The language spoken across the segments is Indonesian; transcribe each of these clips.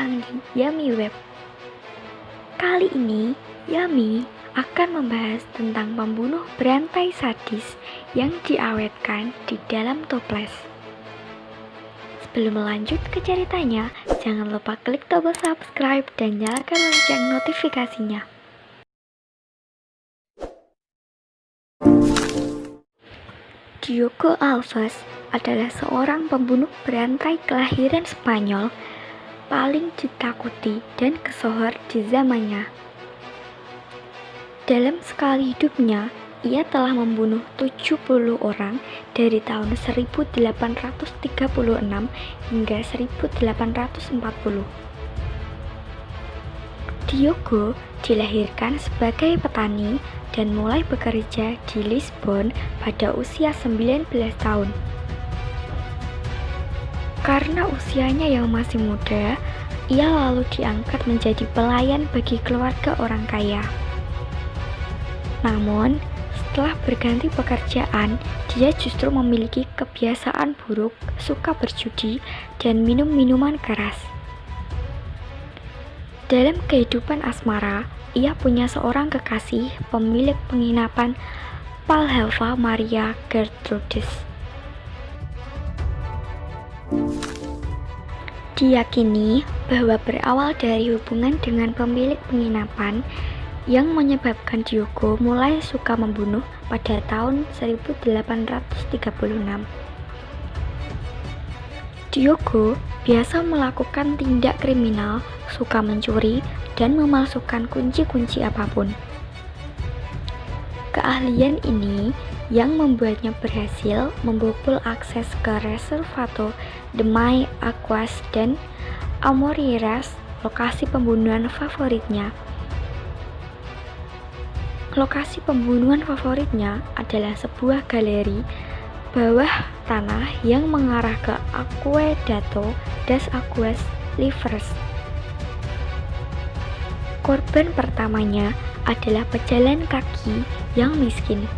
datang di Yummy Web. Kali ini, Yummy akan membahas tentang pembunuh berantai sadis yang diawetkan di dalam toples. Sebelum lanjut ke ceritanya, jangan lupa klik tombol subscribe dan nyalakan lonceng notifikasinya. Diogo Alves adalah seorang pembunuh berantai kelahiran Spanyol paling ditakuti dan kesohor di zamannya. Dalam sekali hidupnya, ia telah membunuh 70 orang dari tahun 1836 hingga 1840. Diogo dilahirkan sebagai petani dan mulai bekerja di Lisbon pada usia 19 tahun. Karena usianya yang masih muda, ia lalu diangkat menjadi pelayan bagi keluarga orang kaya. Namun, setelah berganti pekerjaan, dia justru memiliki kebiasaan buruk, suka berjudi, dan minum minuman keras. Dalam kehidupan asmara, ia punya seorang kekasih, pemilik penginapan Palhelva Maria Gertrudis. Diyakini bahwa berawal dari hubungan dengan pemilik penginapan yang menyebabkan Diogo mulai suka membunuh pada tahun 1836. Diogo biasa melakukan tindak kriminal, suka mencuri, dan memalsukan kunci-kunci apapun. Keahlian ini yang membuatnya berhasil membobol akses ke Reservato de May Aguas dan Amoreiras, lokasi pembunuhan favoritnya. Lokasi pembunuhan favoritnya adalah sebuah galeri bawah tanah yang mengarah ke Aqueducto das Aguas Livres. Korban pertamanya adalah pejalan kaki yang miskin.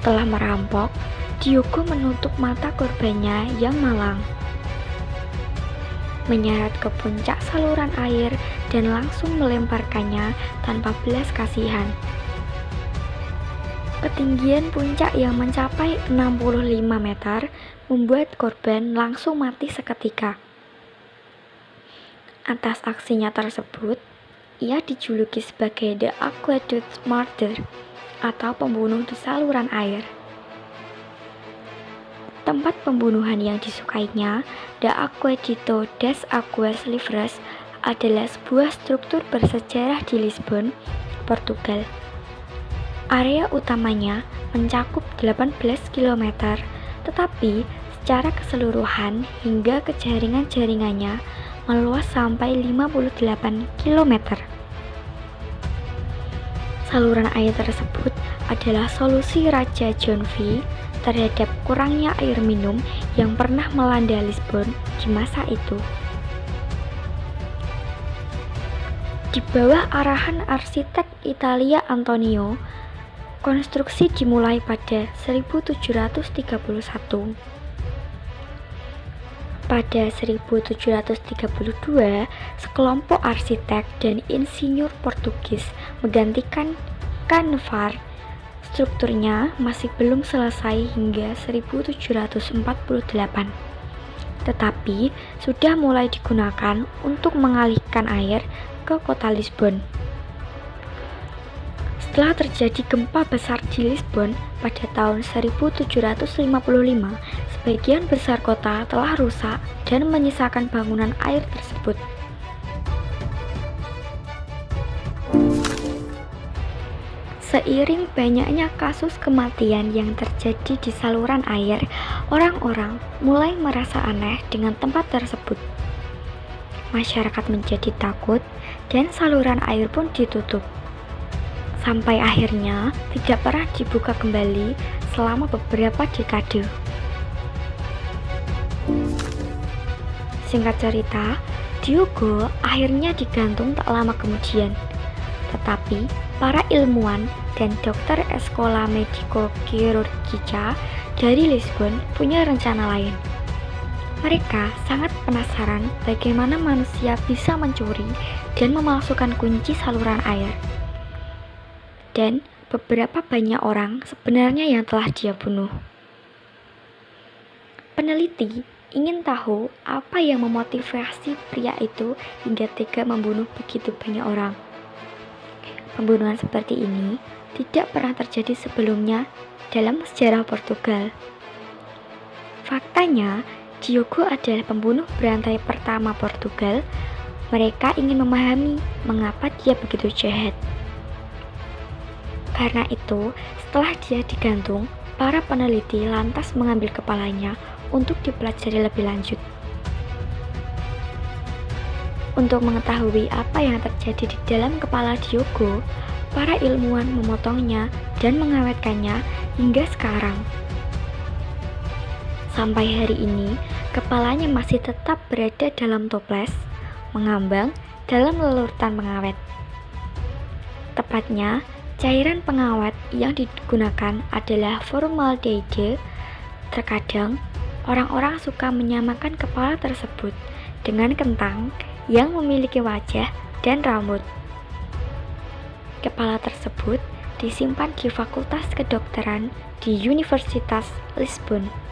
Setelah merampok, Diogo menutup mata korbannya yang malang, menyeret ke puncak saluran air dan langsung melemparkannya tanpa belas kasihan. Ketinggian puncak yang mencapai 65 meter membuat korban langsung mati seketika. Atas aksinya tersebut, ia dijuluki sebagai The Aqueduct Murderer atau pembunuh di saluran air. Tempat pembunuhan yang disukainya, The Aqueducto das Aguas Livres, adalah sebuah struktur bersejarah di Lisbon, Portugal. Area utamanya mencakup 18 km, tetapi secara keseluruhan hingga ke jaringan-jaringannya meluas sampai 58 km. Saluran air tersebut adalah solusi Raja John V terhadap kurangnya air minum yang pernah melanda Lisbon di masa itu. Di bawah arahan arsitek Italia Antonio, konstruksi dimulai pada 1731. Pada 1732, sekelompok arsitek dan insinyur Portugis menggantikan Canvar. Strukturnya masih belum selesai hingga 1748, tetapi sudah mulai digunakan untuk mengalihkan air ke kota Lisbon. Setelah terjadi gempa besar di Lisbon pada tahun 1755, sebagian besar kota telah rusak dan menyisakan bangunan air tersebut. Seiring banyaknya kasus kematian yang terjadi di saluran air, orang-orang mulai merasa aneh dengan tempat tersebut. Masyarakat menjadi takut dan saluran air pun ditutup. Sampai akhirnya tidak pernah dibuka kembali selama beberapa dekade. Singkat cerita, Diogo akhirnya digantung tak lama kemudian. Tetapi para ilmuwan dan dokter Escola Medico Chirurgica dari Lisbon punya rencana lain. Mereka sangat penasaran bagaimana manusia bisa mencuri dan memalsukan kunci saluran air. Dan beberapa banyak orang sebenarnya yang telah dia bunuh. Peneliti ingin tahu apa yang memotivasi pria itu hingga tega membunuh begitu banyak orang. Pembunuhan seperti ini tidak pernah terjadi sebelumnya dalam sejarah Portugal. Faktanya, Diogo adalah pembunuh berantai pertama Portugal. Mereka ingin memahami mengapa dia begitu jahat. Karena itu, setelah dia digantung, para peneliti lantas mengambil kepalanya untuk dipelajari lebih lanjut. Untuk mengetahui apa yang terjadi di dalam kepala Diogo, para ilmuwan memotongnya dan mengawetkannya hingga sekarang. Sampai hari ini, kepalanya masih tetap berada dalam toples, mengambang dalam lelutan pengawet. Tepatnya, cairan pengawet yang digunakan adalah formaldehyde. Terkadang, orang-orang suka menyamakan kepala tersebut dengan kentang yang memiliki wajah dan rambut. Kepala tersebut disimpan di Fakultas Kedokteran di Universitas Lisbon.